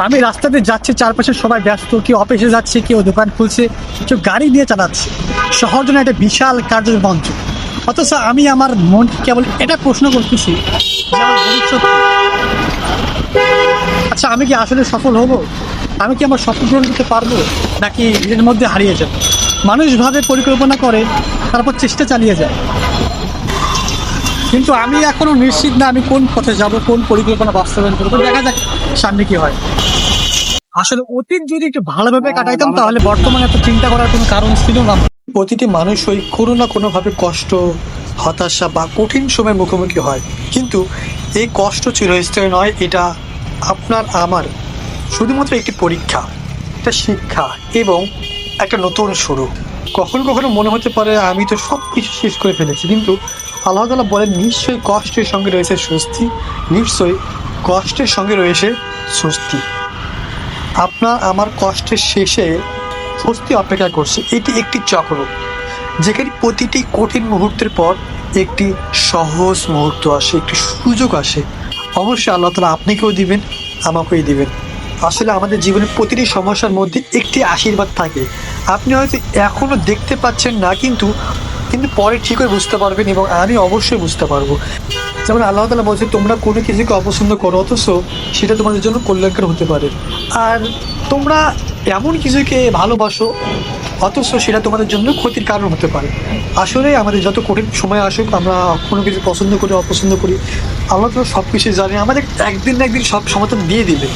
আমি রাস্তাতে যাচ্ছি, চারপাশে সবাই ব্যস্ত, কেউ অফিসে যাচ্ছে, কেউ দোকান খুলছে, কেউ গাড়ি নিয়ে চালাচ্ছে। শহর যেন একটা বিশাল কার্যের মঞ্চ। অথচ আমি আমার মন কেবল এটা প্রশ্ন করতেছি যে আমার ভবিষ্যৎ কি? আচ্ছা, আমি কি আসলে সফল হব? আমি কি আমার স্বপ্ন পূরণ করতে পারবো, নাকি এর মধ্যে হারিয়ে যাব? মানুষ ভাবে পরিকল্পনা করে, তারপর চেষ্টা চালিয়ে যায়, কিন্তু আমি এখনো নিশ্চিত না আমি কোন পথে যাব, কোন পরিকল্পনা বাস্তবায়ন করবো। দেখা যাক সামনে কি হয়। আসলে অতীত যদি একটু ভালোভাবে কাটাইতাম তাহলে বর্তমানে এত চিন্তা করার কোনো কারণ ছিল না। প্রতিটি মানুষই কোনো না কোনোভাবে কষ্ট, হতাশা বা কঠিন সময়ের মুখোমুখি হয়, কিন্তু এই কষ্ট চিরস্থায়ী নয়। এটা আপনার আমার শুধুমাত্র একটি পরীক্ষা, একটা শিক্ষা এবং একটা নতুন শুরু। কখনো কখনো মনে হতে পারে আমি তো সব কিছু শেষ করে ফেলেছি, কিন্তু আল্লাহ তাআলা বলেন নিশ্চয়ই কষ্টের সঙ্গে রয়েছে স্বস্তি, নিশ্চয়ই কষ্টের সঙ্গে রয়েছে স্বস্তি। আপনার আমার কষ্টের শেষে স্বস্তি অপেক্ষা করছে। এটি একটি চক্র, যেখানে প্রতিটি কঠিন মুহূর্তের পর একটি সহজ মুহূর্ত আসে, একটি সুযোগ আসে। অবশ্যই আল্লাহ তাআলা আপনাকেও দিবেন, আমাকেই দিবেন। আসলে আমাদের জীবনের প্রতিটি সমস্যার মধ্যে একটি আশীর্বাদ থাকে। আপনি হয়তো এখনো দেখতে পাচ্ছেন না, কিন্তু কিন্তু পরে ঠিকই বুঝতে পারবেন, এবং আমি অবশ্যই বুঝতে পারবো। যেমন আল্লাহ তাআলা বলছে তোমরা কোনো কিছুকে অপছন্দ করো, অথচ সেটা তোমাদের জন্য কল্যাণকর হতে পারে। আর তোমরা এমন কিছুকে ভালোবাসো, অথচ সেটা তোমাদের জন্য ক্ষতির কারণ হতে পারে। আসলে আমাদের যত কঠিন সময় আসুক, আমরা কোনো কিছু পছন্দ করি অপছন্দ করি, আল্লাহ তাআলা সব কিছু জানে, আমাদের একদিন না একদিন সব সমাধান দিয়ে দিবে।